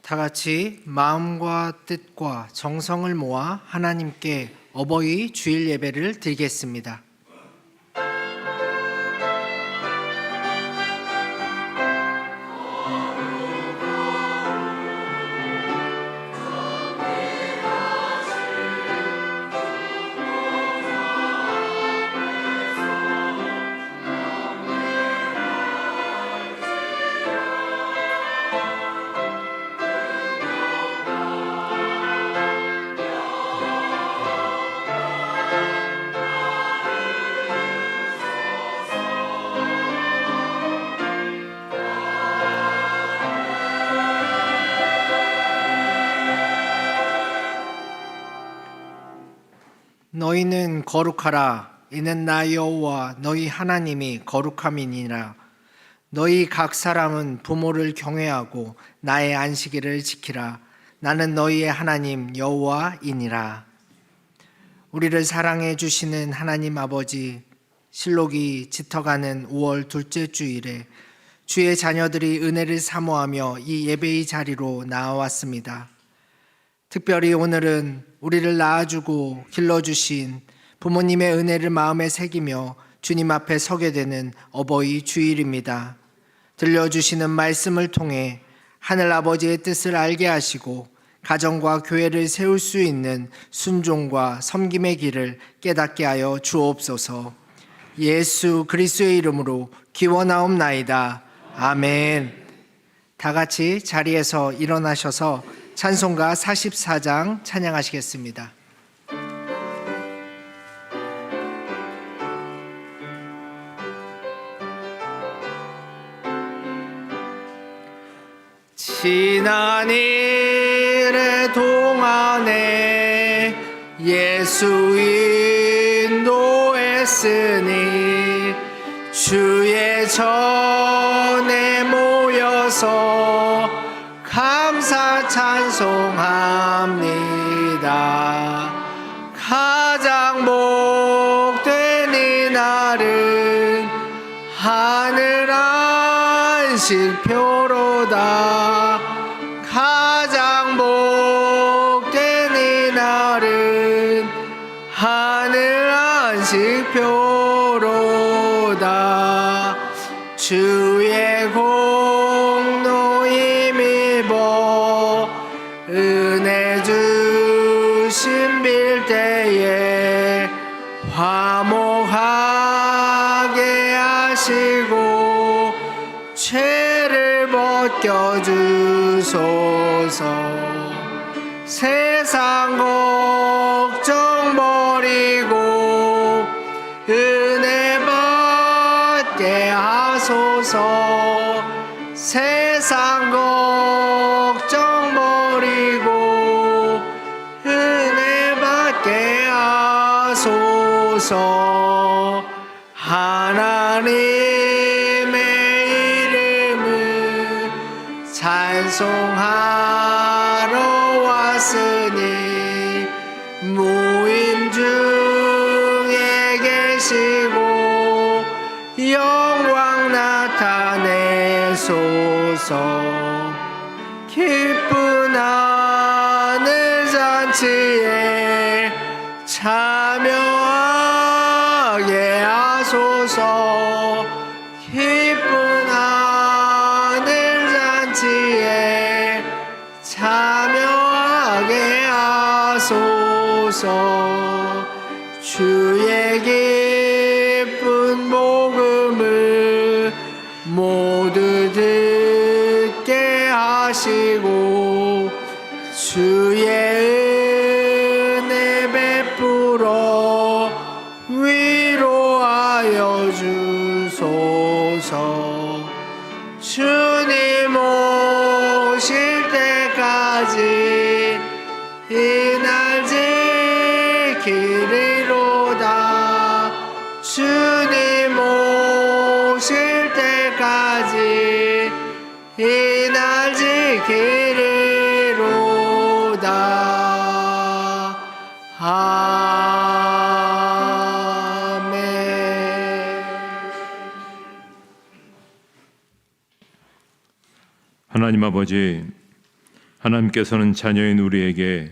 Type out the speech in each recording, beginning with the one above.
다 같이 마음과 뜻과 정성을 모아 하나님께 어버이 주일 예배를 드리겠습니다. 너희는 거룩하라. 이는 나 여호와 너희 하나님이 거룩함이니라. 너희 각 사람은 부모를 경외하고 나의 안식일을 지키라. 나는 너희의 하나님 여호와이니라. 우리를 사랑해 주시는 하나님 아버지, 실록이 짙어가는 5월 둘째 주일에 주의 자녀들이 은혜를 사모하며 이 예배의 자리로 나와왔습니다. 특별히 오늘은 우리를 낳아주고 길러주신 부모님의 은혜를 마음에 새기며 주님 앞에 서게 되는 어버이 주일입니다. 들려주시는 말씀을 통해 하늘아버지의 뜻을 알게 하시고 가정과 교회를 세울 수 있는 순종과 섬김의 길을 깨닫게 하여 주옵소서. 예수 그리스도의 이름으로 기원하옵나이다. 아멘. 다 같이 자리에서 일어나셔서 찬송가 44장 찬양하시겠습니다. 지난 일의 동안에 예수 인도했으니 주의 전에 모여서 감사 찬송합니다. 가장 복된 이날은 하늘 안식표로다. 가장 복된 이날은 하늘 안식표로다. 주의 공로 힘입어 은혜 주신 빌때에 화목하게 하시고 죄를 벗겨주소서. 세상 걱정 버리고 은혜 받게 하소서. 세상 걱정 버리고 은혜 받게 하소서. 하나님의 이름을 찬송하러 왔으니 무인 중에 계시고 영광 나타내소서. 기쁜 하늘 잔치에 참여하게 하소서. 기쁜 하늘 잔치에 참여하게 하소서. 주의 기쁜 복음을 모두 듣게 하시고 주의 은혜 베풀어 위로하여 주소서. 주님 오실 때까지 이날 지키리로다. 주님 오실 때까지 이날 지키리로다. 아멘. 하나님 아버지, 하나님께서는 자녀인 우리에게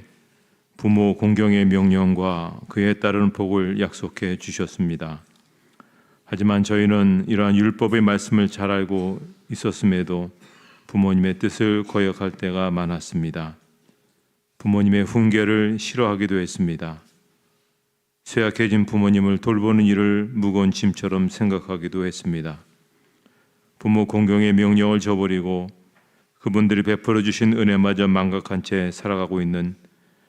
부모 공경의 명령과 그에 따르는 복을 약속해 주셨습니다. 하지만 저희는 이러한 율법의 말씀을 잘 알고 있었음에도 부모님의 뜻을 거역할 때가 많았습니다. 부모님의 훈계를 싫어하기도 했습니다. 쇠약해진 부모님을 돌보는 일을 무거운 짐처럼 생각하기도 했습니다. 부모 공경의 명령을 저버리고 그분들이 베풀어 주신 은혜마저 망각한 채 살아가고 있는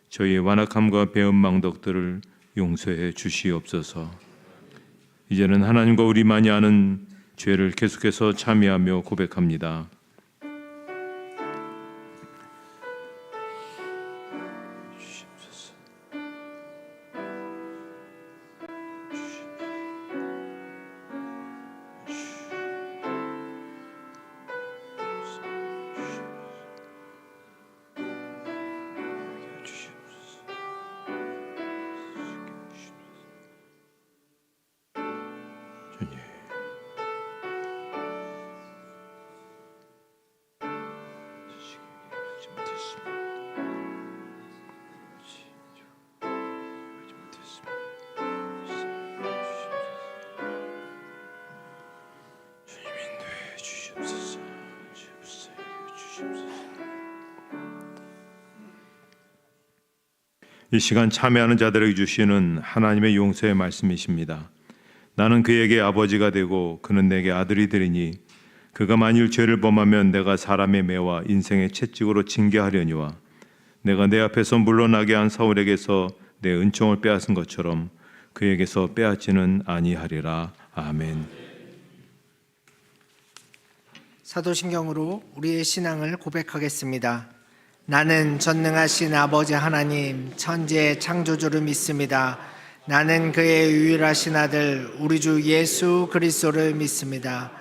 저희의 완악함과 배은망덕들을 용서해 주시옵소서. 이제는 하나님과 우리만이 아는 죄를 계속해서 참여하며 고백합니다. 이 시간 참여하는 자들에게 주시는 하나님의 용서의 말씀이십니다. 나는 그에게 아버지가 되고 그는 내게 아들이 되리니 그가 만일 죄를 범하면 내가 사람의 매와 인생의 채찍으로 징계하려니와 내가 내 앞에서 물러나게 한 사울에게서 내 은총을 빼앗은 것처럼 그에게서 빼앗지는 아니하리라. 아멘. 사도신경으로 우리의 신앙을 고백하겠습니다. 나는 전능하신 아버지 하나님 천지의 창조주를 믿습니다. 나는 그의 유일하신 아들 우리 주 예수 그리스도를 믿습니다.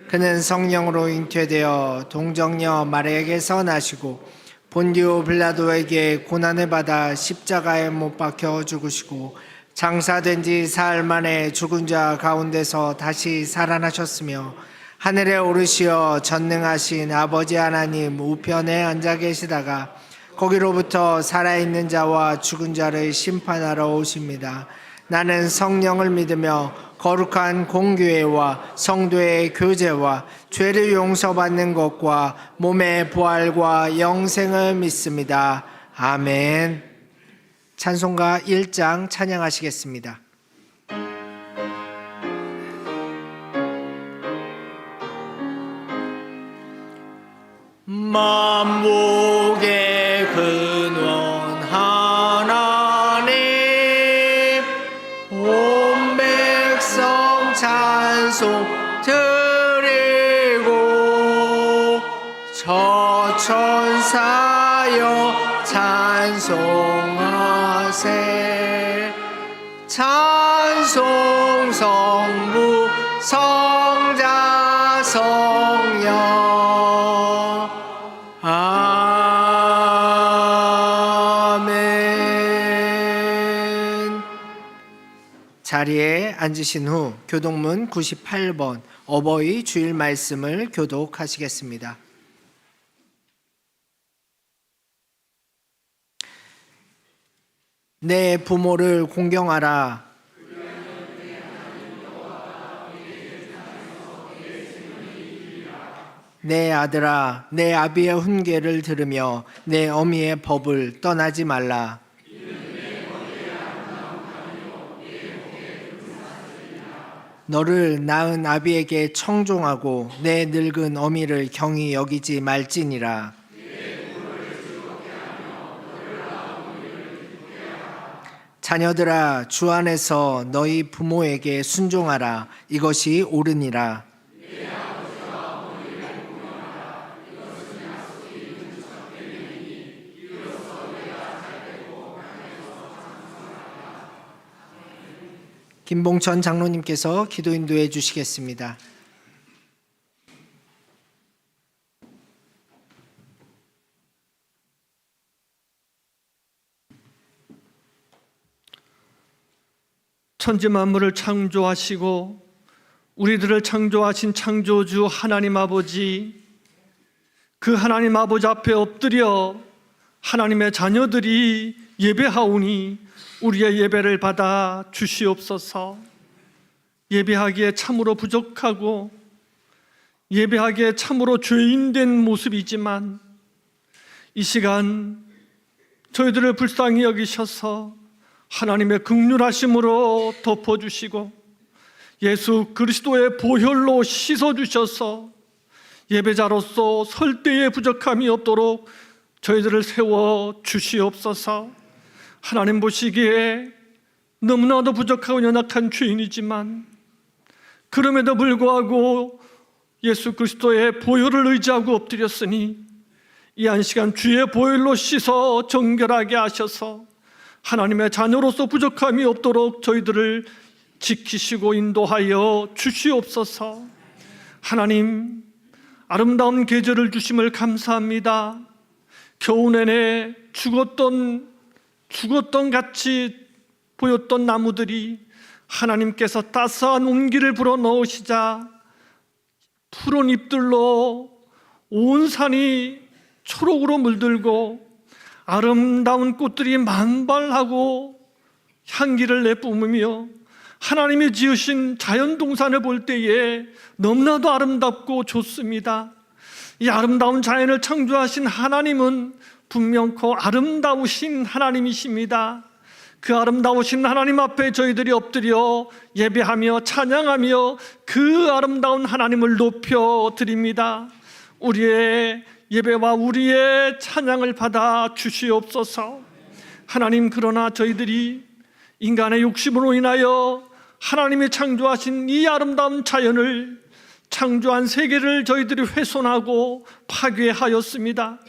그는 성령으로 잉태되어 동정녀 마리아에게서 나시고 본디오 빌라도에게 고난을 받아 십자가에 못 박혀 죽으시고 장사된 지 사흘 만에 죽은 자 가운데서 다시 살아나셨으며 하늘에 오르시어 전능하신 아버지 하나님 우편에 앉아 계시다가 거기로부터 살아있는 자와 죽은 자를 심판하러 오십니다. 나는 성령을 믿으며 거룩한 공교회와 성도의 교제와 죄를 용서받는 것과 몸의 부활과 영생을 믿습니다. 아멘. 찬송가 1장 찬양하시겠습니다. 만복의 근원 하나님 온 백성 찬송 드리고 저천사여 찬송하세 찬송 성부 성자 성령 아멘. 자리에 앉으신 후 교독문 98번 어버이 주일 말씀을 교독하시겠습니다. 내 부모를 공경하라. 내 아들아, 내 아비의 훈계를 들으며 내 어미의 법을 떠나지 말라. 너를 낳은 아비에게 청종하고 내 늙은 어미를 경히 여기지 말지니라. 자녀들아, 주 안에서 너희 부모에게 순종하라. 이것이 옳으니라. 김봉천 장로님께서 기도 인도해 주시겠습니다. 천지 만물을 창조하시고 우리들을 창조하신 창조주 하나님 아버지, 그 하나님 아버지 앞에 엎드려 하나님의 자녀들이 예배하오니 우리의 예배를 받아 주시옵소서. 예배하기에 참으로 부족하고 예배하기에 참으로 죄인된 모습이지만 이 시간 저희들을 불쌍히 여기셔서 하나님의 긍휼하심으로 덮어주시고 예수 그리스도의 보혈로 씻어주셔서 예배자로서 설 때에 부족함이 없도록 저희들을 세워 주시옵소서. 하나님 보시기에 너무나도 부족하고 연약한 죄인이지만 그럼에도 불구하고 예수 그리스도의 보혈을 의지하고 엎드렸으니 이 한 시간 주의 보혈로 씻어 정결하게 하셔서 하나님의 자녀로서 부족함이 없도록 저희들을 지키시고 인도하여 주시옵소서. 하나님, 아름다운 계절을 주심을 감사합니다. 겨우 내내 죽었던 같이 보였던 나무들이 하나님께서 따스한 온기를 불어 넣으시자 푸른 잎들로 온 산이 초록으로 물들고 아름다운 꽃들이 만발하고 향기를 내뿜으며 하나님이 지으신 자연동산을 볼 때에 너무나도 아름답고 좋습니다. 이 아름다운 자연을 창조하신 하나님은 분명코 아름다우신 하나님이십니다. 그 아름다우신 하나님 앞에 저희들이 엎드려 예배하며 찬양하며 그 아름다운 하나님을 높여드립니다. 우리의 예배와 우리의 찬양을 받아 주시옵소서. 하나님, 그러나 저희들이 인간의 욕심으로 인하여 하나님이 창조하신 이 아름다운 자연을, 창조한 세계를 저희들이 훼손하고 파괴하였습니다.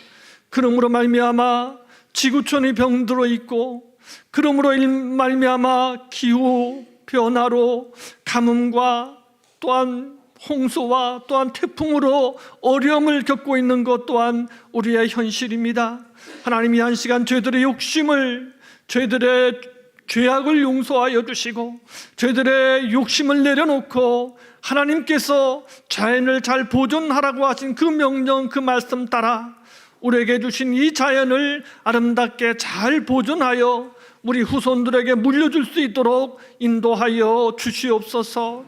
그러므로 말미암아 지구촌이 병들어 있고, 그러므로 말미암아 기후 변화로 가뭄과 또한 홍수와 또한 태풍으로 어려움을 겪고 있는 것 또한 우리의 현실입니다. 하나님이 한 시간 저희들의 욕심을, 저희들의 죄악을 용서하여 주시고 저희들의 욕심을 내려놓고 하나님께서 자연을 잘 보존하라고 하신 그 명령, 그 말씀 따라 우리에게 주신 이 자연을 아름답게 잘 보존하여 우리 후손들에게 물려줄 수 있도록 인도하여 주시옵소서.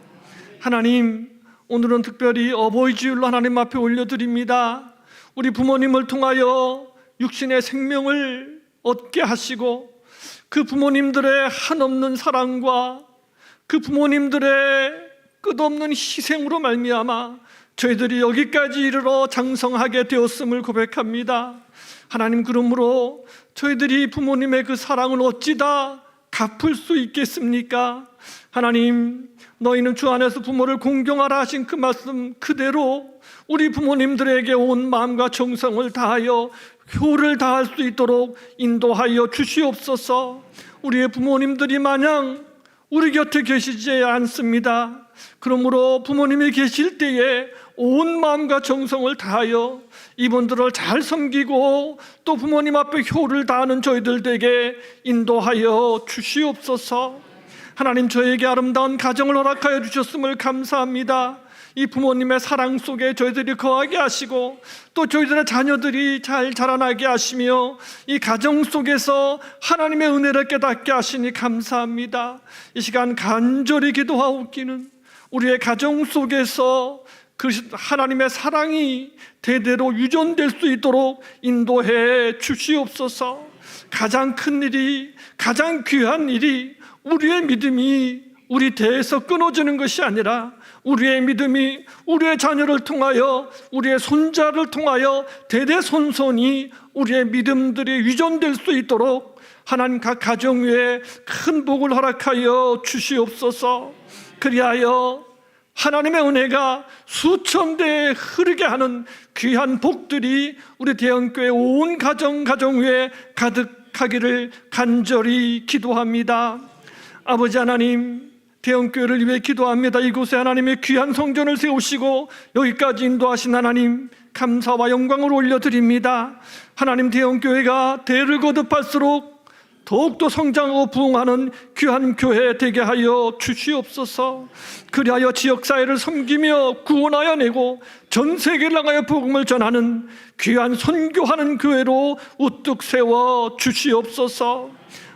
하나님, 오늘은 특별히 어버이 주일로 하나님 앞에 올려드립니다. 우리 부모님을 통하여 육신의 생명을 얻게 하시고 그 부모님들의 한없는 사랑과 그 부모님들의 끝없는 희생으로 말미암아 저희들이 여기까지 이르러 장성하게 되었음을 고백합니다. 하나님, 그러므로 저희들이 부모님의 그 사랑을 어찌다 갚을 수 있겠습니까? 하나님, 너희는 주 안에서 부모를 공경하라 하신 그 말씀 그대로 우리 부모님들에게 온 마음과 정성을 다하여 효를 다할 수 있도록 인도하여 주시옵소서. 우리의 부모님들이 마냥 우리 곁에 계시지 않습니다. 그러므로 부모님이 계실 때에 온 마음과 정성을 다하여 이분들을 잘 섬기고 또 부모님 앞에 효를 다하는 저희들 되게 인도하여 주시옵소서. 하나님, 저에게 아름다운 가정을 허락하여 주셨음을 감사합니다. 이 부모님의 사랑 속에 저희들이 거하게 하시고 또 저희들의 자녀들이 잘 자라나게 하시며 이 가정 속에서 하나님의 은혜를 깨닫게 하시니 감사합니다. 이 시간 간절히 기도하옵기는 우리의 가정 속에서 그 하나님의 사랑이 대대로 유전될 수 있도록 인도해 주시옵소서. 가장 큰 일이, 가장 귀한 일이 우리의 믿음이 우리 대에서 끊어지는 것이 아니라 우리의 믿음이 우리의 자녀를 통하여, 우리의 손자를 통하여 대대손손이 우리의 믿음들이 유전될 수 있도록 하나님 각 가정 위에 큰 복을 허락하여 주시옵소서. 그리하여 하나님의 은혜가 수천 대에 흐르게 하는 귀한 복들이 우리 대형교회 온 가정 위에 가득하기를 간절히 기도합니다. 아버지 하나님, 대형교회를 위해 기도합니다. 이곳에 하나님의 귀한 성전을 세우시고 여기까지 인도하신 하나님, 감사와 영광을 올려드립니다. 하나님, 대형교회가 대를 거듭할수록 더욱더 성장하고 부흥하는 귀한 교회 되게 하여 주시옵소서. 그리하여 지역사회를 섬기며 구원하여 내고 전 세계를 나가여 복음을 전하는 귀한 선교하는 교회로 우뚝 세워 주시옵소서.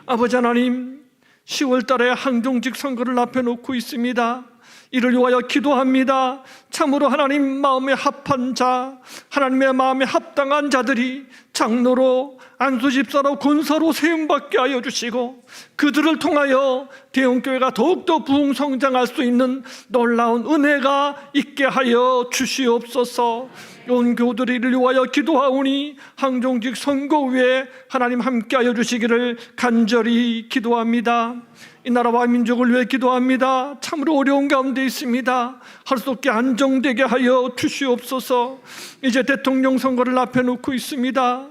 아버지 하나님, 10월 달에 항정직 선거를 앞에 놓고 있습니다. 이를 위하여 기도합니다. 참으로 하나님 마음에 합한 자, 하나님의 마음에 합당한 자들이 장로로, 안수집사로, 권사로 세움받게 하여 주시고 그들을 통하여 대형교회가 더욱더 부흥성장할 수 있는 놀라운 은혜가 있게 하여 주시옵소서. 온 교우들이 이를 위하여 기도하오니 항정직 선거위에 하나님 함께하여 주시기를 간절히 기도합니다. 이 나라와 민족을 위해 기도합니다. 참으로 어려운 가운데 있습니다. 할 수 없게 안정되게 하여 주시옵소서. 이제 대통령 선거를 앞에 놓고 있습니다.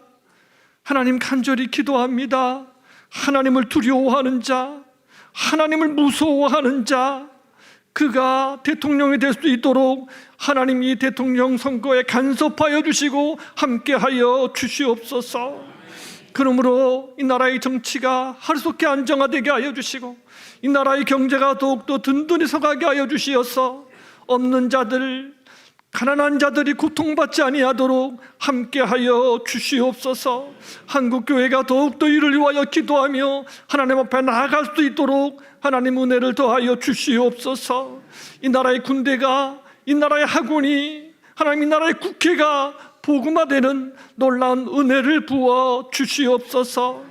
하나님 간절히 기도합니다. 하나님을 두려워하는 자, 하나님을 무서워하는 자, 그가 대통령이 될 수 있도록 하나님 이 대통령 선거에 간섭하여 주시고 함께하여 주시옵소서. 그러므로 이 나라의 정치가 하루속히 안정화되게 하여 주시고 이 나라의 경제가 더욱더 든든히 서가게 하여 주시어서 없는 자들, 가난한 자들이 고통받지 아니하도록 함께하여 주시옵소서. 한국교회가 더욱더 이를 위하여 기도하며 하나님 앞에 나아갈 수 있도록 하나님 은혜를 더하여 주시옵소서. 이 나라의 군대가, 이 나라의 학원이, 하나님 이 나라의 국회가 복음화되는 놀라운 은혜를 부어 주시옵소서.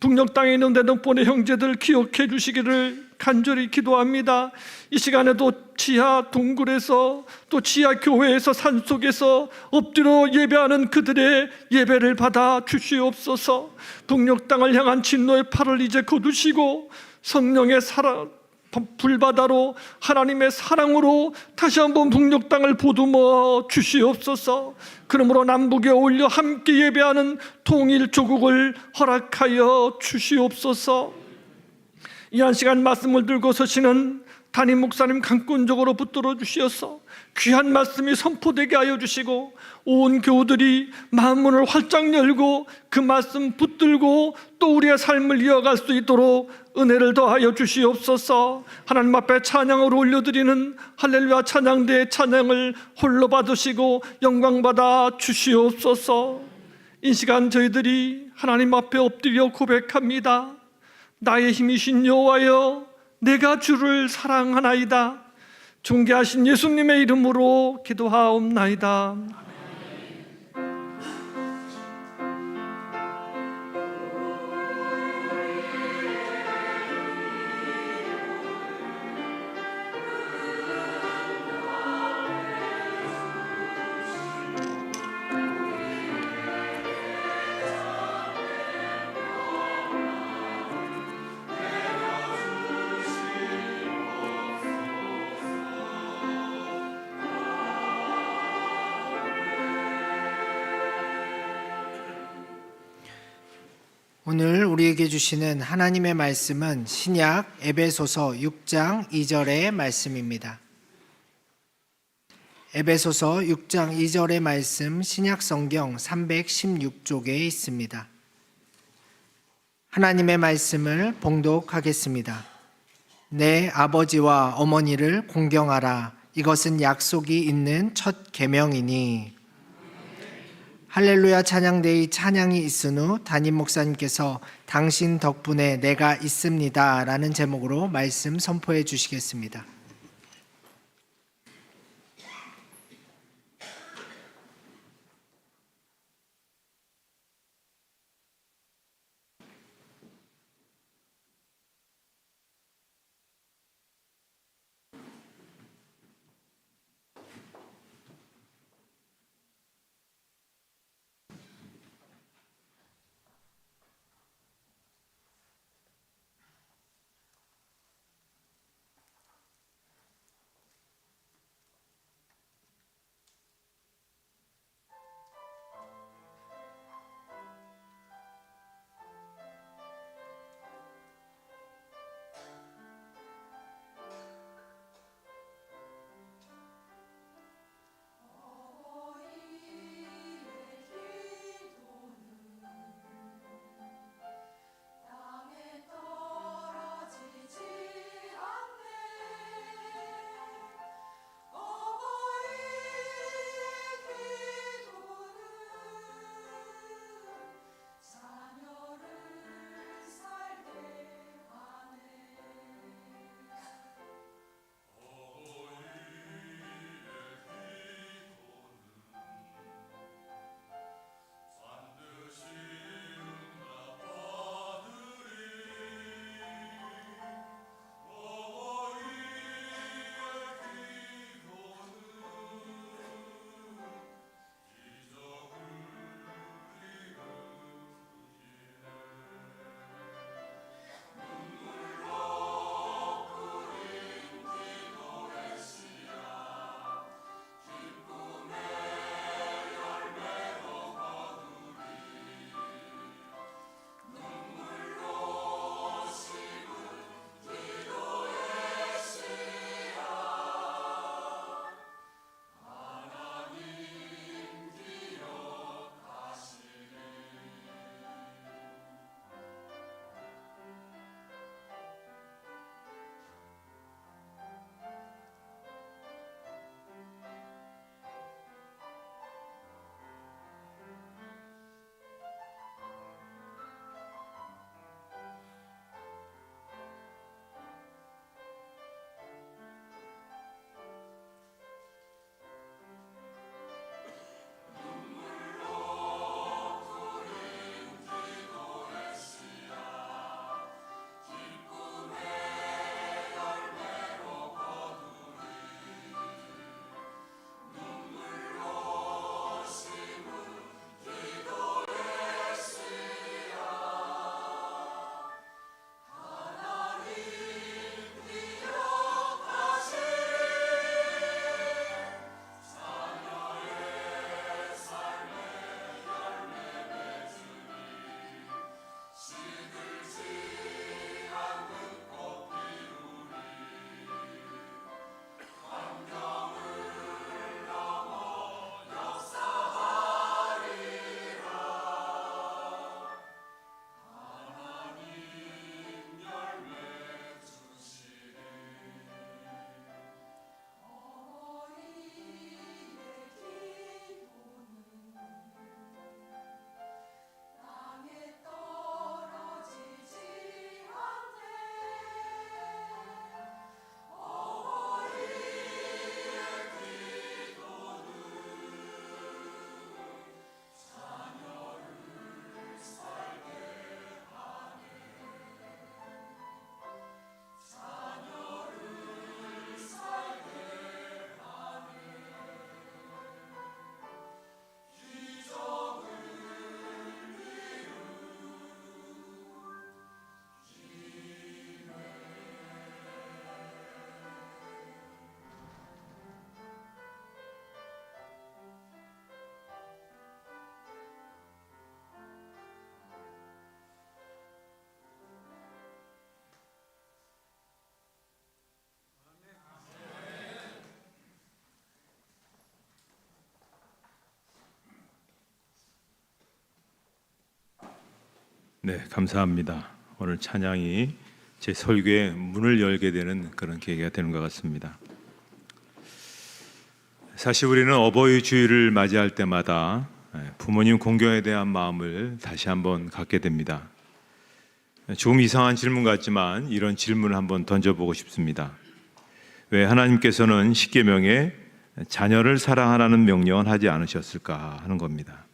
북녘 땅에 있는 대동본의 형제들 기억해 주시기를 간절히 기도합니다. 이 시간에도 지하 동굴에서 또 지하 교회에서 산속에서 엎드려 예배하는 그들의 예배를 받아 주시옵소서. 북녘 땅을 향한 진노의 팔을 이제 거두시고 성령의 불바다로 하나님의 사랑으로 다시 한번 북녘 땅을 보듬어 주시옵소서. 그러므로 남북에 어울려 함께 예배하는 통일 조국을 허락하여 주시옵소서. 이 한 시간 말씀을 들고 서시는 담임 목사님 강권적으로 붙들어 주시어서 귀한 말씀이 선포되게 하여 주시고 온 교우들이 마음문을 활짝 열고 그 말씀 붙들고 또 우리의 삶을 이어갈 수 있도록 은혜를 더하여 주시옵소서. 하나님 앞에 찬양을 올려드리는 할렐루야 찬양대의 찬양을 홀로 받으시고 영광받아 주시옵소서. 이 시간 저희들이 하나님 앞에 엎드려 고백합니다. 나의 힘이신 여호와여, 내가 주를 사랑하나이다. 존귀하신 예수님의 이름으로 기도하옵나이다. 오늘 우리에게 주시는 하나님의 말씀은 신약 에베소서 6장 2절의 말씀입니다. 에베소서 6장 2절의 말씀 신약 성경 316쪽에 있습니다. 하나님의 말씀을 봉독하겠습니다. 내 아버지와 어머니를 공경하라. 이것은 약속이 있는 첫 계명이니. 할렐루야 찬양대의 찬양이 있은 후 담임 목사님께서 당신 덕분에 내가 있습니다 라는 제목으로 말씀 선포해 주시겠습니다. 네, 감사합니다. 오늘 찬양이 제 설교의 문을 열게 되는 그런 계기가 되는 것 같습니다. 사실 우리는 어버이 주일을 맞이할 때마다 부모님 공경에 대한 마음을 다시 한번 갖게 됩니다. 조금 이상한 질문 같지만 이런 질문을 한번 던져보고 싶습니다. 왜 하나님께서는 십계명에 자녀를 사랑하라는 명령을 하지 않으셨을까 하는 겁니다.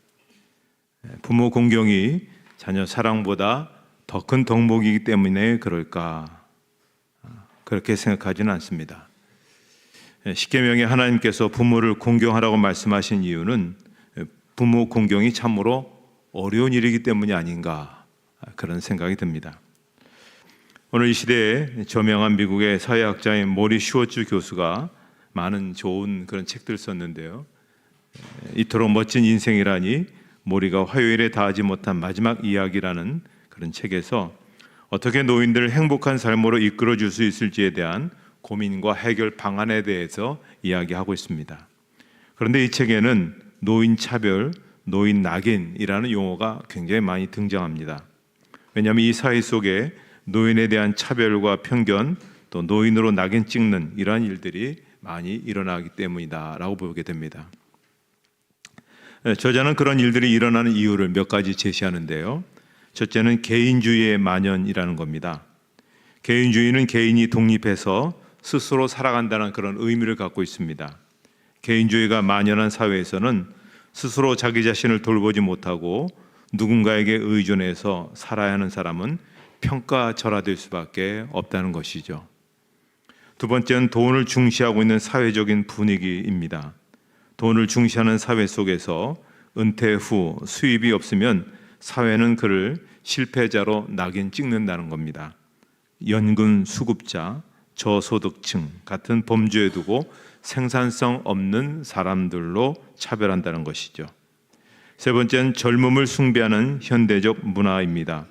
부모 공경이 자녀 사랑보다 더 큰 덕목이기 때문에 그럴까? 그렇게 생각하지는 않습니다. 십계명에 하나님께서 부모를 공경하라고 말씀하신 이유는 부모 공경이 참으로 어려운 일이기 때문이 아닌가 그런 생각이 듭니다. 오늘 이 시대에 저명한 미국의 사회학자인 모리 슈워츠 교수가 많은 좋은 그런 책들을 썼는데요. 이토록 멋진 인생이라니 모리가 화요일에 다하지 못한 마지막 이야기라는 그런 책에서 어떻게 노인들을 행복한 삶으로 이끌어 줄 수 있을지에 대한 고민과 해결 방안에 대해서 이야기하고 있습니다. 그런데 이 책에는 노인 차별, 노인 낙인이라는 용어가 굉장히 많이 등장합니다. 왜냐하면 이 사회 속에 노인에 대한 차별과 편견, 또 노인으로 낙인 찍는 이러한 일들이 많이 일어나기 때문이다라고 보게 됩니다. 저자는 그런 일들이 일어나는 이유를 몇 가지 제시하는데요. 첫째는 개인주의의 만연이라는 겁니다. 개인주의는 개인이 독립해서 스스로 살아간다는 그런 의미를 갖고 있습니다. 개인주의가 만연한 사회에서는 스스로 자기 자신을 돌보지 못하고 누군가에게 의존해서 살아야 하는 사람은 평가절하될 수밖에 없다는 것이죠. 두 번째는 돈을 중시하고 있는 사회적인 분위기입니다. 돈을 중시하는 사회 속에서 은퇴 후 수입이 없으면 사회는 그를 실패자로 낙인 찍는다는 겁니다. 연금 수급자, 저소득층 같은 범주에 두고 생산성 없는 사람들로 차별한다는 것이죠. 세 번째는 젊음을 숭배하는 현대적 문화입니다.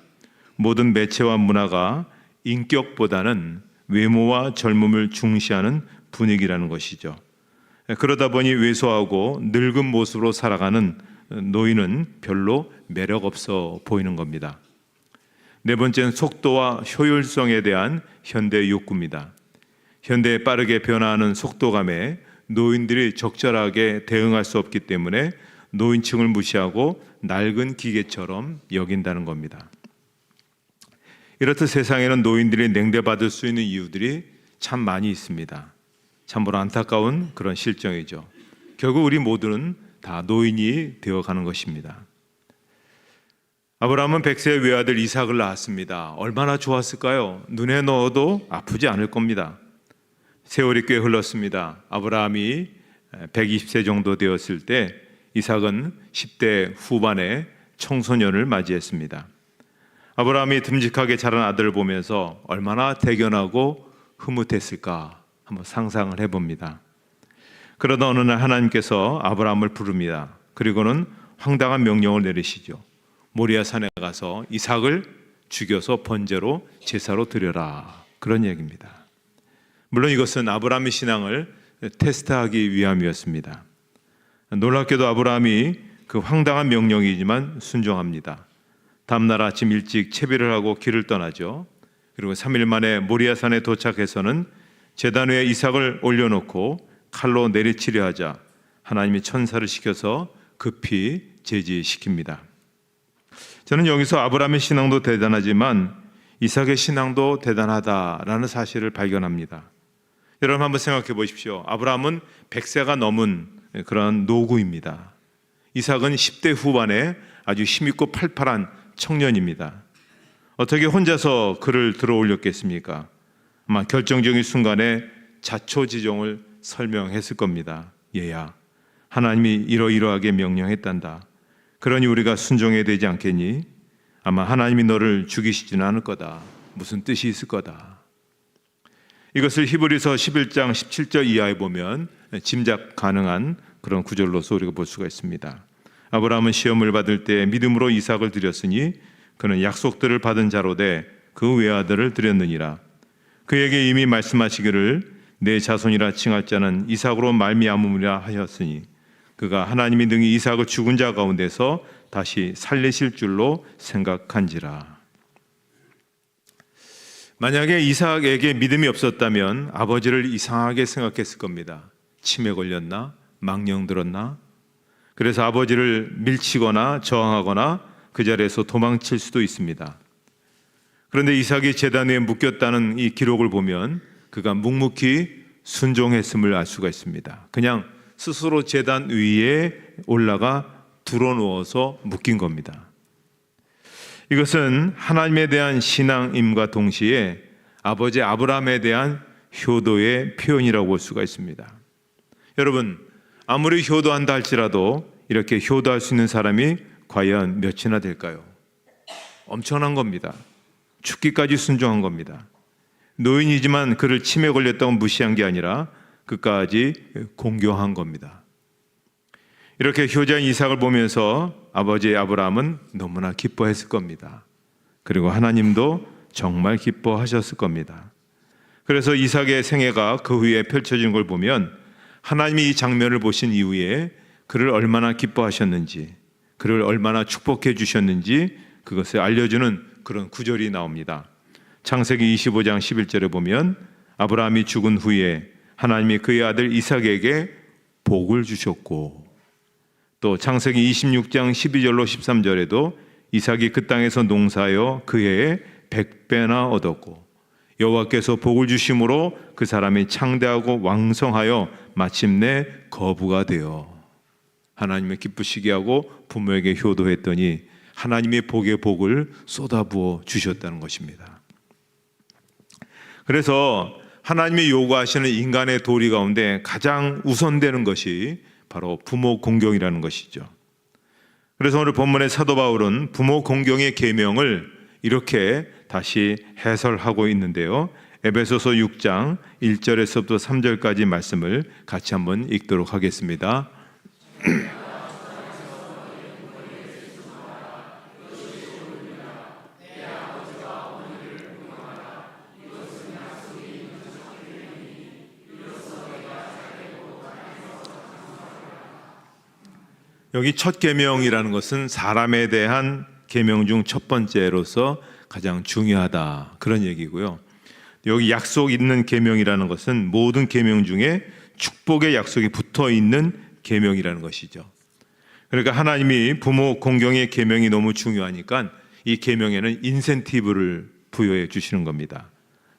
모든 매체와 문화가 인격보다는 외모와 젊음을 중시하는 분위기라는 것이죠. 그러다 보니 왜소하고 늙은 모습으로 살아가는 노인은 별로 매력 없어 보이는 겁니다. 네 번째는 속도와 효율성에 대한 현대 욕구입니다. 현대에 빠르게 변화하는 속도감에 노인들이 적절하게 대응할 수 없기 때문에 노인층을 무시하고 낡은 기계처럼 여긴다는 겁니다. 이렇듯 세상에는 노인들이 냉대받을 수 있는 이유들이 참 많이 있습니다. 참으로 안타까운 그런 실정이죠. 결국 우리 모두는 다 노인이 되어가는 것입니다. 아브라함은 100세의 외아들 이삭을 낳았습니다. 얼마나 좋았을까요? 눈에 넣어도 아프지 않을 겁니다. 세월이 꽤 흘렀습니다. 아브라함이 120세 정도 되었을 때 이삭은 10대 후반에 청소년을 맞이했습니다. 아브라함이 듬직하게 자란 아들을 보면서 얼마나 대견하고 흐뭇했을까 한번 상상을 해봅니다. 그러다 어느 날 하나님께서 아브라함을 부릅니다. 그리고는 황당한 명령을 내리시죠. 모리아 산에 가서 이삭을 죽여서 번제로 제사로 드려라. 그런 얘기입니다. 물론 이것은 아브라함의 신앙을 테스트하기 위함이었습니다. 놀랍게도 아브라함이 그 황당한 명령이지만 순종합니다. 다음날 아침 일찍 채비를 하고 길을 떠나죠. 그리고 3일 만에 모리아산에 도착해서는 제단 위에 이삭을 올려놓고 칼로 내리치려 하자 하나님이 천사를 시켜서 급히 제지시킵니다. 저는 여기서 아브라함의 신앙도 대단하지만 이삭의 신앙도 대단하다라는 사실을 발견합니다. 여러분 한번 생각해 보십시오. 아브라함은 100세가 넘은 그런 노구입니다. 이삭은 10대 후반에 아주 힘있고 팔팔한 청년입니다. 어떻게 혼자서 그를 들어 올렸겠습니까? 아마 결정적인 순간에 자초지종을 설명했을 겁니다. 얘야, 하나님이 이러이러하게 명령했단다. 그러니 우리가 순종해야 되지 않겠니? 아마 하나님이 너를 죽이시지는 않을 거다. 무슨 뜻이 있을 거다. 이것을 히브리서 11장 17절 이하에 보면 짐작 가능한 그런 구절로서 우리가 볼 수가 있습니다. 아브라함은 시험을 받을 때 믿음으로 이삭을 드렸으니 그는 약속들을 받은 자로 돼 그 외아들을 드렸느니라. 그에게 이미 말씀하시기를 내 자손이라 칭할 자는 이삭으로 말미암음이라 하셨으니 그가 하나님이 능히 이삭을 죽은 자 가운데서 다시 살리실 줄로 생각한지라. 만약에 이삭에게 믿음이 없었다면 아버지를 이상하게 생각했을 겁니다. 치매 걸렸나? 망령 들었나? 그래서 아버지를 밀치거나 저항하거나 그 자리에서 도망칠 수도 있습니다. 그런데 이삭이 제단 위에 묶였다는 이 기록을 보면 그가 묵묵히 순종했음을 알 수가 있습니다. 그냥 스스로 제단 위에 올라가 드러누워서 묶인 겁니다. 이것은 하나님에 대한 신앙임과 동시에 아버지 아브라함에 대한 효도의 표현이라고 볼 수가 있습니다. 여러분, 아무리 효도한다 할지라도 이렇게 효도할 수 있는 사람이 과연 몇이나 될까요? 엄청난 겁니다. 죽기까지 순종한 겁니다. 노인이지만 그를 치매 걸렸다고 무시한 게 아니라 그까지 공경한 겁니다. 이렇게 효자인 이삭을 보면서 아버지 아브라함은 너무나 기뻐했을 겁니다. 그리고 하나님도 정말 기뻐하셨을 겁니다. 그래서 이삭의 생애가 그 후에 펼쳐진 걸 보면 하나님이 이 장면을 보신 이후에 그를 얼마나 기뻐하셨는지, 그를 얼마나 축복해 주셨는지 그것을 알려주는 그런 구절이 나옵니다. 창세기 25장 11절에 보면 아브라함이 죽은 후에 하나님이 그의 아들 이삭에게 복을 주셨고, 또 창세기 26장 12절로 13절에도 이삭이 그 땅에서 농사하여 그 해에 100배나 얻었고 여호와께서 복을 주심으로 그 사람이 창대하고 왕성하여 마침내 거부가 되어 하나님을 기쁘시게 하고 부모에게 효도했더니 하나님의 복의 복을 쏟아부어 주셨다는 것입니다. 그래서 하나님이 요구하시는 인간의 도리 가운데 가장 우선되는 것이 바로 부모 공경이라는 것이죠. 그래서 오늘 본문의 사도 바울은 부모 공경의 계명을 이렇게 다시 해설하고 있는데요. 에베소서 6장 1절에서부터 3절까지 말씀을 같이 한번 읽도록 하겠습니다. 여기 첫 계명이라는 것은 사람에 대한 계명 중 첫 번째로서 가장 중요하다, 그런 얘기고요. 여기 약속 있는 계명이라는 것은 모든 계명 중에 축복의 약속이 붙어 있는 계명이라는 것이죠. 그러니까 하나님이 부모 공경의 계명이 너무 중요하니까 이 계명에는 인센티브를 부여해 주시는 겁니다.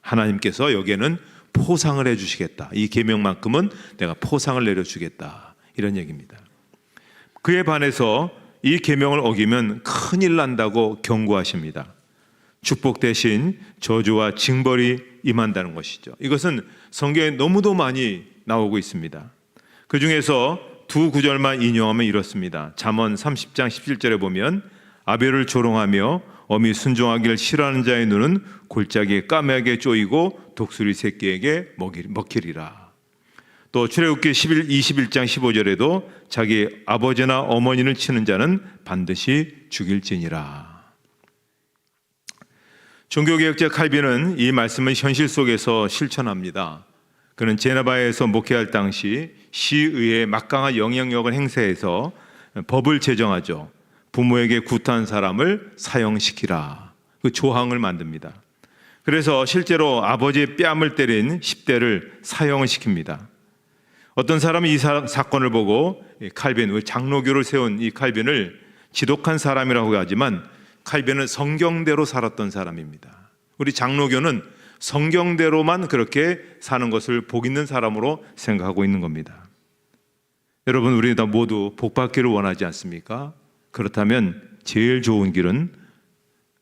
하나님께서 여기에는 포상을 해 주시겠다. 이 계명만큼은 내가 포상을 내려 주겠다. 이런 얘기입니다. 그에 반해서 이 계명을 어기면 큰일 난다고 경고하십니다. 축복 대신 저주와 징벌이 임한다는 것이죠. 이것은 성경에 너무도 많이 나오고 있습니다. 그 중에서 두 구절만 인용하면 이렇습니다. 잠언 30장 17절에 보면 아벨을 조롱하며 어미 순종하기를 싫어하는 자의 눈은 골짜기에 까매하게 쪼이고 독수리 새끼에게 먹히리라. 또 출애굽기 21장 15절에도 자기 아버지나 어머니를 치는 자는 반드시 죽일지니라. 종교개혁자 칼빈은 이 말씀을 현실 속에서 실천합니다. 그는 제네바에서 목회할 당시 시의회에 막강한 영향력을 행사해서 법을 제정하죠. 부모에게 구타한 사람을 사형시키라, 그 조항을 만듭니다. 그래서 실제로 아버지의 뺨을 때린 10대를 사형을 시킵니다. 어떤 사람이 이 사건을 보고 칼빈, 장로교를 세운 이 칼빈을 지독한 사람이라고 하지만 칼빈은 성경대로 살았던 사람입니다. 우리 장로교는 성경대로만 그렇게 사는 것을 복 있는 사람으로 생각하고 있는 겁니다. 여러분, 우리 다 모두 복 받기를 원하지 않습니까? 그렇다면 제일 좋은 길은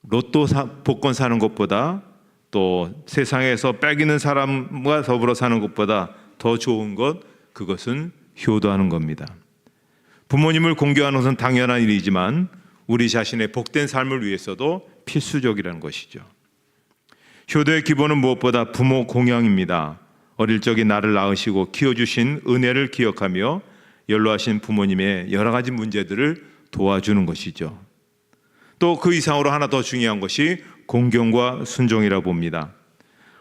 로또 복권 사는 것보다, 또 세상에서 빼기는 사람과 더불어 사는 것보다 더 좋은 것, 그것은 효도하는 겁니다. 부모님을 공경하는 것은 당연한 일이지만 우리 자신의 복된 삶을 위해서도 필수적이라는 것이죠. 효도의 기본은 무엇보다 부모 공양입니다. 어릴 적에 나를 낳으시고 키워주신 은혜를 기억하며 연로하신 부모님의 여러 가지 문제들을 도와주는 것이죠. 또 그 이상으로 하나 더 중요한 것이 공경과 순종이라고 봅니다.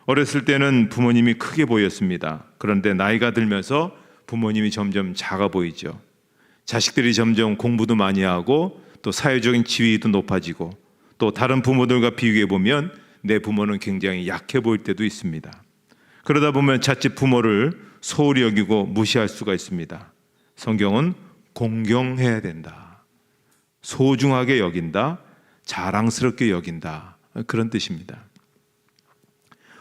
어렸을 때는 부모님이 크게 보였습니다. 그런데 나이가 들면서 부모님이 점점 작아 보이죠. 자식들이 점점 공부도 많이 하고 또 사회적인 지위도 높아지고 또 다른 부모들과 비교해 보면 내 부모는 굉장히 약해 보일 때도 있습니다. 그러다 보면 자칫 부모를 소홀히 여기고 무시할 수가 있습니다. 성경은 공경해야 된다, 소중하게 여긴다, 자랑스럽게 여긴다, 그런 뜻입니다.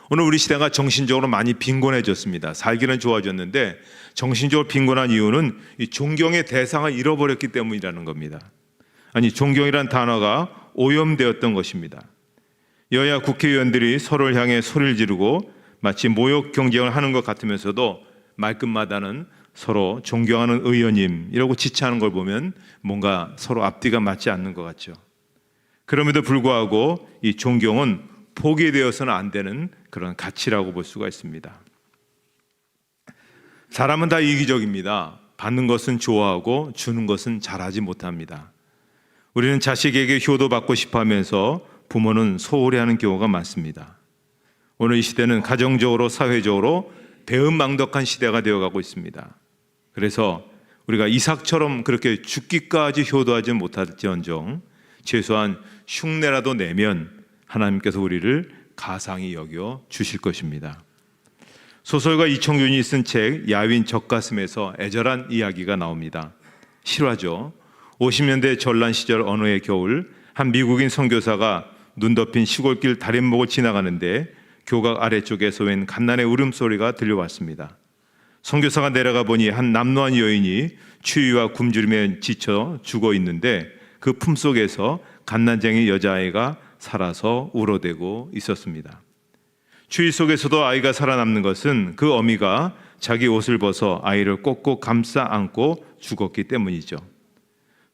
오늘 우리 시대가 정신적으로 많이 빈곤해졌습니다. 살기는 좋아졌는데 정신적으로 빈곤한 이유는 이 존경의 대상을 잃어버렸기 때문이라는 겁니다. 아니, 존경이란 단어가 오염되었던 것입니다. 여야 국회의원들이 서로를 향해 소리를 지르고 마치 모욕 경쟁을 하는 것 같으면서도 말끝마다는 서로 존경하는 의원님이라고 지칭하는 걸 보면 뭔가 서로 앞뒤가 맞지 않는 것 같죠. 그럼에도 불구하고 이 존경은 포기되어서는 안 되는 그런 가치라고 볼 수가 있습니다. 사람은 다 이기적입니다. 받는 것은 좋아하고 주는 것은 잘하지 못합니다. 우리는 자식에게 효도받고 싶어 하면서 부모는 소홀히 하는 경우가 많습니다. 오늘 이 시대는 가정적으로 사회적으로 배은망덕한 시대가 되어가고 있습니다. 그래서 우리가 이삭처럼 그렇게 죽기까지 효도하지 못할지언정 최소한 흉내라도 내면 하나님께서 우리를 가상히 여겨 주실 것입니다. 소설가 이청준이 쓴 책 야윈 젖가슴에서 애절한 이야기가 나옵니다. 실화죠. 50년대 전란 시절 어느 해 겨울 한 미국인 선교사가 눈 덮인 시골길 다림목을 지나가는데 교각 아래쪽에서 웬 갓난의 울음소리가 들려왔습니다. 선교사가 내려가 보니 한 남노한 여인이 추위와 굶주림에 지쳐 죽어 있는데 그 품속에서 갓난쟁이 여자아이가 살아서 울어대고 있었습니다. 추위 속에서도 아이가 살아남는 것은 그 어미가 자기 옷을 벗어 아이를 꼭꼭 감싸 안고 죽었기 때문이죠.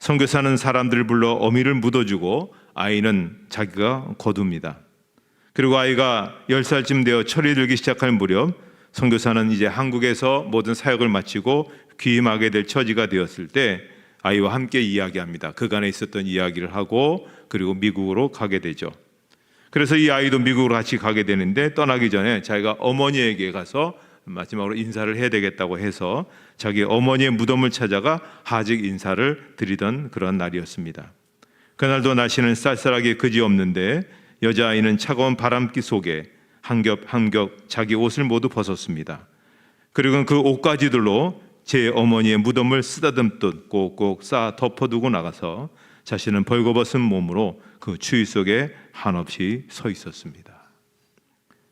선교사는 사람들을 불러 어미를 묻어주고 아이는 자기가 거둡니다. 그리고 아이가 10살쯤 되어 철이 들기 시작할 무렵 선교사는 이제 한국에서 모든 사역을 마치고 귀임하게 될 처지가 되었을 때 아이와 함께 이야기합니다. 그간에 있었던 이야기를 하고 그리고 미국으로 가게 되죠. 그래서 이 아이도 미국으로 같이 가게 되는데 떠나기 전에 자기가 어머니에게 가서 마지막으로 인사를 해야 되겠다고 해서 자기 어머니의 무덤을 찾아가 하직 인사를 드리던 그런 날이었습니다. 그날도 날씨는 쌀쌀하게 그지없는데 여자아이는 차가운 바람기 속에 한 겹 한 겹 자기 옷을 모두 벗었습니다. 그리고 그 옷가지들로 제 어머니의 무덤을 쓰다듬듯 꼭꼭 쌓아 덮어두고 나가서 자신은 벌거벗은 몸으로 그 추위 속에 한없이 서 있었습니다.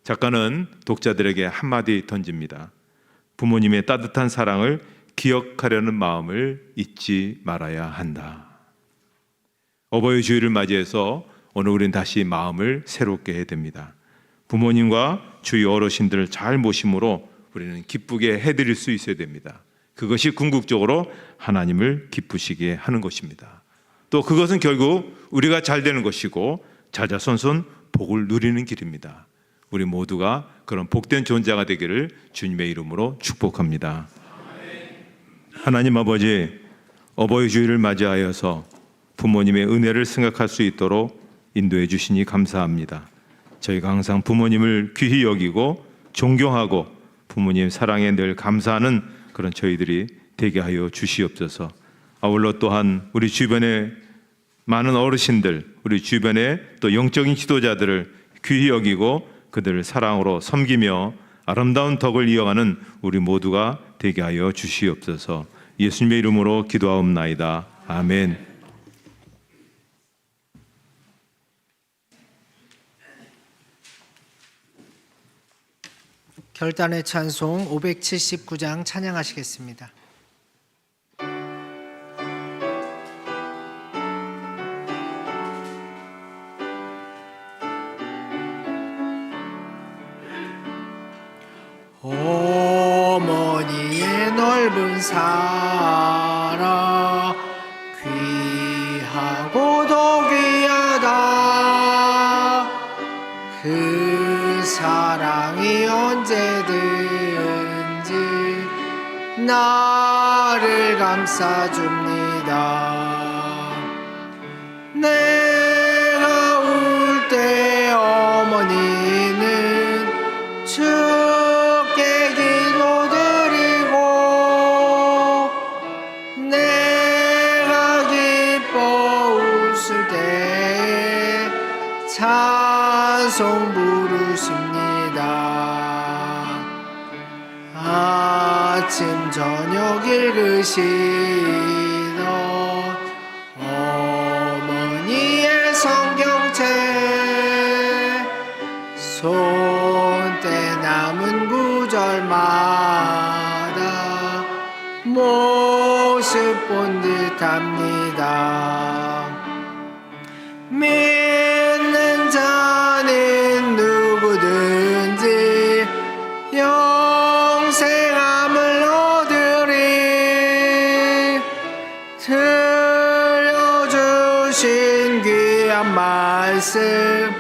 작가는 독자들에게 한마디 던집니다. 부모님의 따뜻한 사랑을 기억하려는 마음을 잊지 말아야 한다. 어버이 주일을 맞이해서 오늘 우리는 다시 마음을 새롭게 해야 됩니다. 부모님과 주위 어르신들을 잘 모심으로 우리는 기쁘게 해드릴 수 있어야 됩니다. 그것이 궁극적으로 하나님을 기쁘시게 하는 것입니다. 또 그것은 결국 우리가 잘 되는 것이고 자자손손 복을 누리는 길입니다. 우리 모두가 그런 복된 존재가 되기를 주님의 이름으로 축복합니다. 하나님 아버지, 어버이 주일을 맞이하여서 부모님의 은혜를 생각할 수 있도록 인도해 주시니 감사합니다. 저희가 항상 부모님을 귀히 여기고 존경하고 부모님 사랑에 늘 감사하는 그런 저희들이 되게 하여 주시옵소서. 아울러 또한 우리 주변에 많은 어르신들, 우리 주변에 또 영적인 지도자들을 귀히 여기고 그들을 사랑으로 섬기며 아름다운 덕을 이어가는 우리 모두가 되게 하여 주시옵소서. 예수님의 이름으로 기도하옵나이다. 아멘. 결단의 찬송 579장 찬양하시겠습니다. 어머니의 넓은 사랑 귀하고도 귀하다. 그 사랑이 언제든지 나를 감싸줍니다. 내가 울 때 어머니는 주께 기도드리고 내가 기뻐 찬송 부르십니다. 아침 저녁 읽으시던 어머니의 성경책 손때 남은 구절마다 모습 본 듯합니다. 믿는 자는 누구든지 영생함을 얻으리. 들려주신 귀한 말씀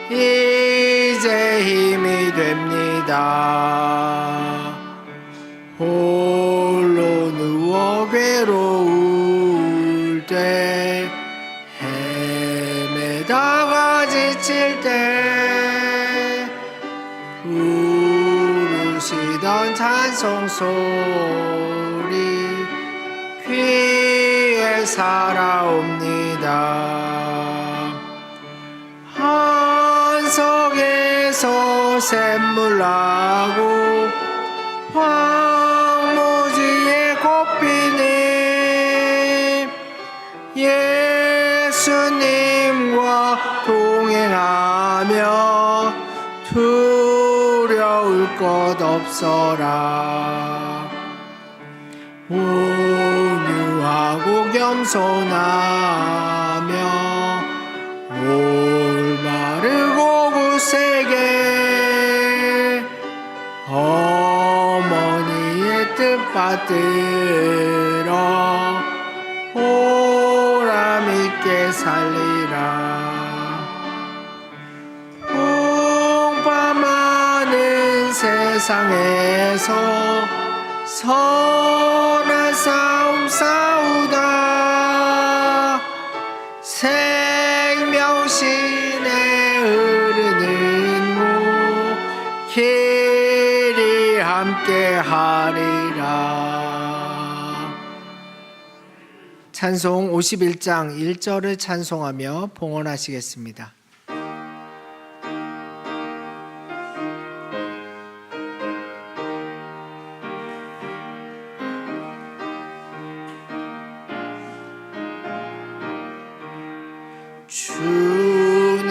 이제 힘이 됩니다. 홀로 누워 괴로울 때 헤매다가 지칠 때 부르시던 찬송 소리 귀에 살아옵니다. 한석에서 샘물 나고 황무지에 꽃피니 예수님과 동행하며 두려울 것 없어라. 온유하고 겸손하며 올바르고 굳세게 어머니의 뜻 받들어 보람있게 살리라. 풍파많은 세상에서 선한 싸움 싸우다 생명신에 흐르는 물 길이 함께하리라. 찬송 51장 1절을 찬송하며 봉헌하시겠습니다. 주님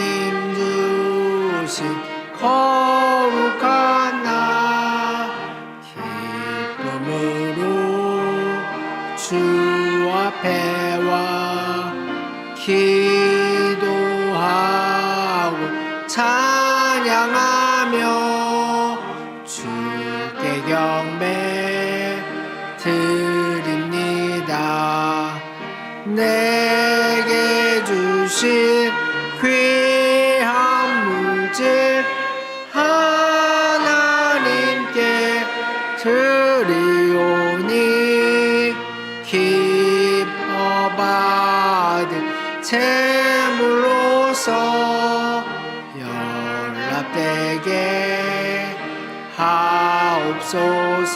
주신 거룩한 날 기쁨으로 주 앞에 와 기도하고 찬양하며 주께 경배 드립니다. 내게 주신 귀한 물질 하나님께 드리오니 기뻐 받은 제물로서 연락되게 하옵소서.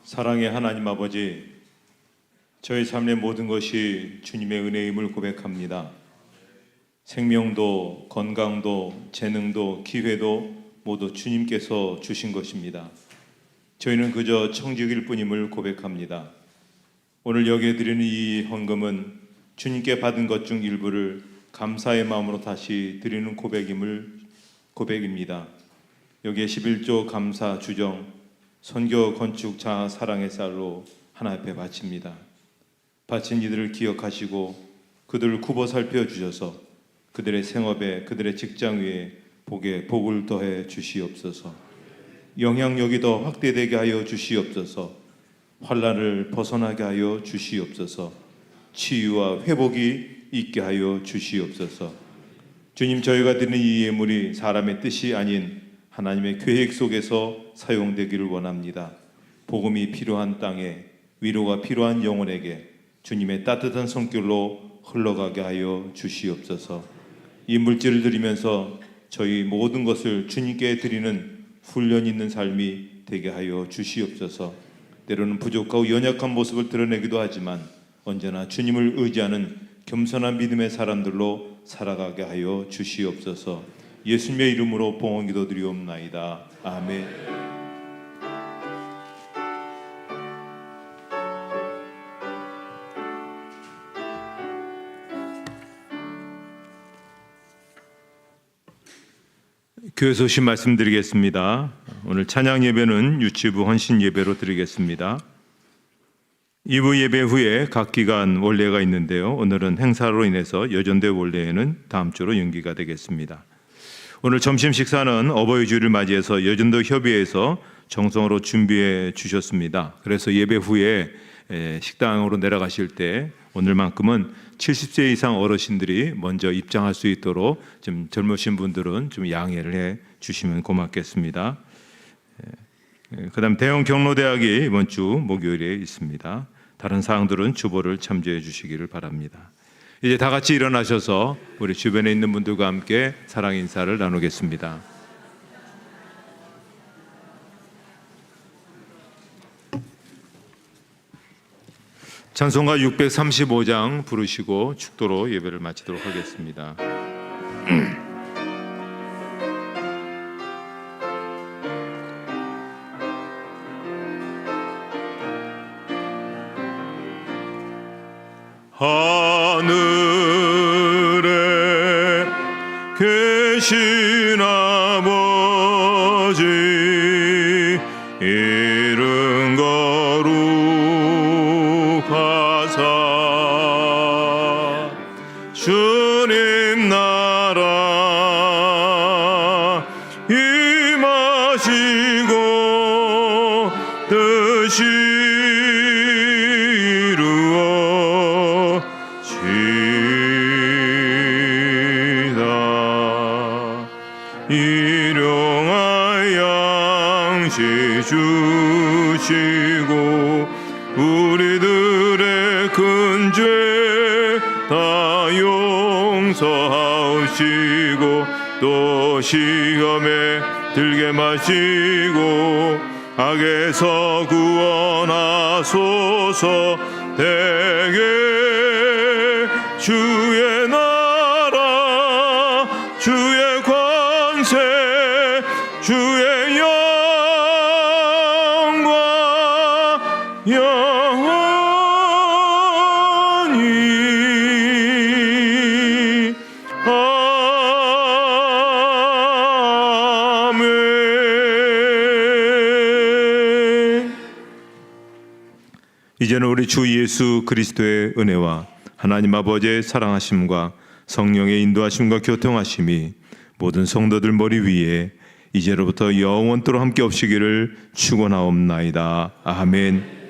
사랑의 하나님 아버지, 저희 삶의 모든 것이 주님의 은혜임을 고백합니다. 생명도 건강도 재능도 기회도 모두 주님께서 주신 것입니다. 저희는 그저 청직일 뿐임을 고백합니다. 오늘 여기에 드리는 이 헌금은 주님께 받은 것 중 일부를 감사의 마음으로 다시 드리는 고백입니다. 여기에 11조 감사 주정 선교 건축 자아 사랑의 쌀로 하나님 앞에 바칩니다. 바친 이들을 기억하시고 그들을 굽어 살펴주셔서 그들의 생업에 그들의 직장 위에 복을 더해 주시옵소서. 영향력이 더 확대되게 하여 주시옵소서. 환난을 벗어나게 하여 주시옵소서. 치유와 회복이 있게 하여 주시옵소서. 주님, 저희가 드리는 이 예물이 사람의 뜻이 아닌 하나님의 계획 속에서 사용되기를 원합니다. 복음이 필요한 땅에, 위로가 필요한 영혼에게 주님의 따뜻한 손길로 흘러가게 하여 주시옵소서. 이 물질을 드리면서 저희 모든 것을 주님께 드리는 훈련 있는 삶이 되게 하여 주시옵소서. 때로는 부족하고 연약한 모습을 드러내기도 하지만 언제나 주님을 의지하는 겸손한 믿음의 사람들로 살아가게 하여 주시옵소서. 예수님의 이름으로 봉헌 기도드리옵나이다. 아멘. 교회 소식 말씀드리겠습니다. 오늘 찬양 예배는 유치부 헌신 예배로 드리겠습니다. 2부 예배 후에 각 기간 원례가 있는데요. 오늘은 행사로 인해서 여전대 원례는 다음 주로 연기가 되겠습니다. 오늘 점심 식사는 어버이 주일을 맞이해서 여전도 협의회에서 정성으로 준비해 주셨습니다. 그래서 예배 후에 식당으로 내려가실 때 오늘만큼은 70세 이상 어르신들이 먼저 입장할 수 있도록 좀 젊으신 분들은 좀 양해를 해 주시면 고맙겠습니다. 그다음 대형 경로대학이 이번 주 목요일에 있습니다. 다른 사항들은 주보를 참조해 주시기를 바랍니다. 이제 다 같이 일어나셔서 우리 주변에 있는 분들과 함께 사랑 인사를 나누겠습니다. 찬송가 635장 부르시고 축도로 예배를 마치도록 하겠습니다. 하늘에 계신 아버지 이름 거룩하사 주님 나라 임하시고 뜻이 일용할 양식 주시고 우리들의 큰 죄 다 용서하시고 또 시험에 들게 마시고 악에서 구원하소서. 대개 주의 나라 주의 권세 주의 영광 영원히 아멘. 이제는 우리 주 예수 그리스도의 은혜와 하나님 아버지의 사랑하심과 성령의 인도하심과 교통하심이 모든 성도들 머리 위에 이제로부터 영원토록 함께 없으기를 축원하옵나이다. 아멘.